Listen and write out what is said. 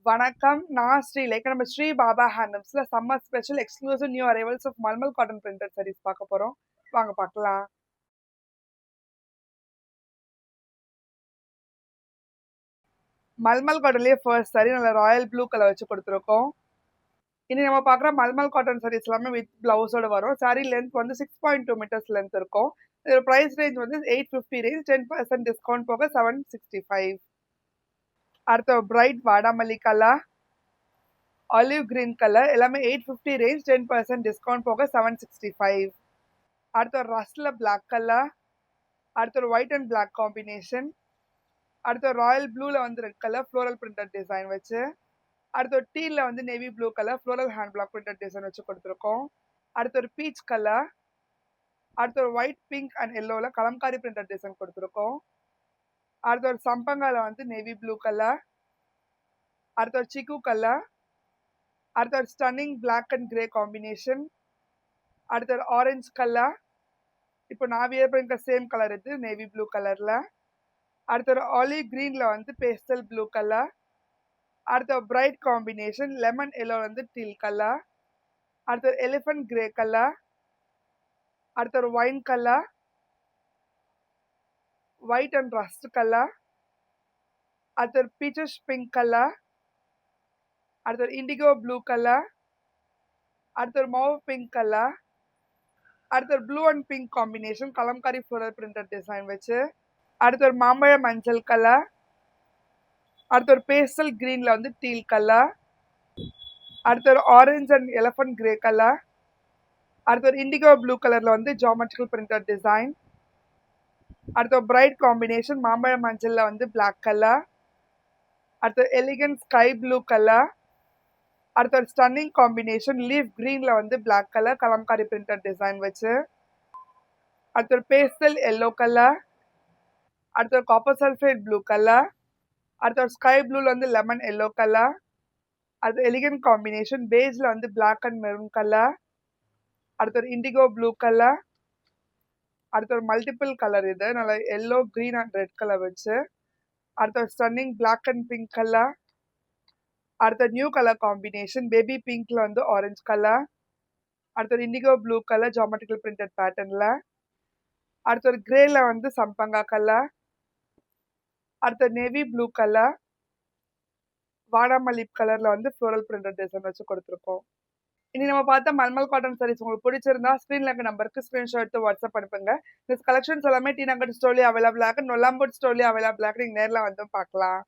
வணக்கம். நான் ஸ்ரீலேகா. நம்ம ஸ்ரீ பாபா ஹேண்ட்லூம்ஸ்ல summer special exclusive new arrivals of mulmul cotton printed saris பார்க்க போறோம். வாங்க பார்க்கலாம். மல்மல் காட்டன்லயே ஃபர்ஸ்ட் சாரி நல்ல ராயல் ப்ளூ கலர் வச்சு கொடுத்துருக்கோம். இனி நம்ம பார்க்குற மல்மல் காட்டன் சாரீஸ் எல்லாமே வித் பிளவுஸோட வரும். சாரி லென்த் வந்து 6.2 மீட்டர்ஸ் லென்த் இருக்கும். இதோட பிரைஸ் ரேஞ்ச் வந்து 850 ரேஞ்ச், 10% டிஸ்கவுண்ட் போக 765. அடுத்த பிரைட் வாடாமல்லி கலர், ஆலிவ் கிரீன் கலர் எல்லாமே 850 ரேஞ்ச், 10% டிஸ்கவுண்ட் போக 765. அடுத்த ஒரு ரஸ்ட்ல பிளாக் கலர், அடுத்த ஒரு ஒயிட் அண்ட் பிளாக் காம்பினேஷன், அடுத்த ராயல் ப்ளூல வந்து red colour floral printed design வச்சு, அடுத்த ஒரு டீல வந்து navy blue colour floral hand block printed design வச்சு கொடுத்துருக்கோம். அடுத்த ஒரு பீச் கலர், அடுத்த ஒரு ஒயிட் பிங்க் அண்ட் எல்லோல கலம்காரி பிரிண்டட் டிசைன் கொடுத்துருக்கோம். அடுத்த ஒரு சம்பங்கால வந்து நேவி ப்ளூ கலர், அடுத்த ஒரு சிக்கு கலர், அடுத்த ஒரு stunning black and grey combination, அடுத்த ஒரு ஆரஞ்சு கலர், இப்போ நான் வியர் பண்ணிருக்க சேம் கலர் இது நேவி ப்ளூ கலர்ல, அடுத்த ஒரு ஆலிவ் கிரீன்ல வந்து பேஸ்டல் ப்ளூ கலர், அடுத்த ஒரு பிரைட் காம்பினேஷன் லெமன் எல்லோ வந்து டீல் கலர், அடுத்த ஒரு எலிஃபண்ட் கிரே கலர், அடுத்த ஒரு wine colour, white and rust colour, அடுத்த ஒரு பீச்சஸ் பிங்க் கலர், அடுத்த ஒரு இண்டிகோ ப்ளூ கலர், அடுத்த ஒரு மவுவ் பிங்க் கலர், அடுத்த ஒரு blue and pink combination Kalamkari floral printed design வச்சு, அடுத்த ஒரு மாம்பழ மஞ்சள் கலர், அடுத்த ஒரு பேஸ்டல் கிரீன்ல வந்து டீல் கலர், அடுத்த ஒரு orange and elephant grey colour, அடுத்த ஒரு இண்டிகோ ப்ளூ கலர்ல வந்து ஜியோமெட்ரிக்கல் பிரிண்டட் டிசைன், அடுத்த ஒரு பிரைட் காம்பினேஷன் மாம்பழ மஞ்சள்ல வந்து பிளாக் கலர், அடுத்த எலிகன்ட் ஸ்கை ப்ளூ கலர், அடுத்த ஒரு ஸ்டன்னிங் காம்பினேஷன் லீஃப் கிரீன்ல வந்து black colour kalamkari printed design வச்சு, அடுத்த ஒரு பேஸ்டல் எல்லோ கலர், அடுத்த ஒரு காப்பர் சல்ஃபேட் ப்ளூ கலர், அடுத்த ஒரு ஸ்கை ப்ளூல வந்து லெமன் எல்லோ கலர், அது எலிகன்ட் காம்பினேஷன் பேஸ்ல வந்து பிளாக் அண்ட் மெரூன் கலர், அடுத்த ஒரு இண்டிகோ ப்ளூ கலர், அடுத்த ஒரு மல்டிபிள் கலர் இது நல்ல yellow green and red colour வச்சு, அடுத்த ஒரு stunning black and pink colour, அடுத்த நியூ கலர் காம்பினேஷன் பேபி பிங்க்ல வந்து ஆரஞ்சு கலர், அடுத்த ஒரு indigo blue colour geometrical printed பேட்டர்ன்ல, அடுத்த ஒரு கிரேல வந்து சம்பங்கா கலர், அடுத்த நேவி ப்ளூ கலர், வாடாமல்லி கலர்ல வந்து ஃப்ளோரல் பிரிண்டட் டிசைன் வச்சு கொடுத்துருக்கோம். இனி நம்ம பார்த்த மல்மல் காட்டன் சாரீஸ் உங்களுக்கு பிடிச்சிருந்தா ஸ்க்ரீன்ல இருக்க நம்பருக்கு ஸ்கிரீன்ஷாட் எடுத்து வாட்ஸ்அப் அனுப்புங்க. இந்த கலெக்ஷன்ஸ் எல்லாமே டி நகர் ஸ்டோர்லயே அவைலபிள் ஆக, நொல்லாம்பூட் ஸ்டோர்லயே அவைலபிள் ஆக, நீங்க நேரில் வந்து பார்க்கலாம்.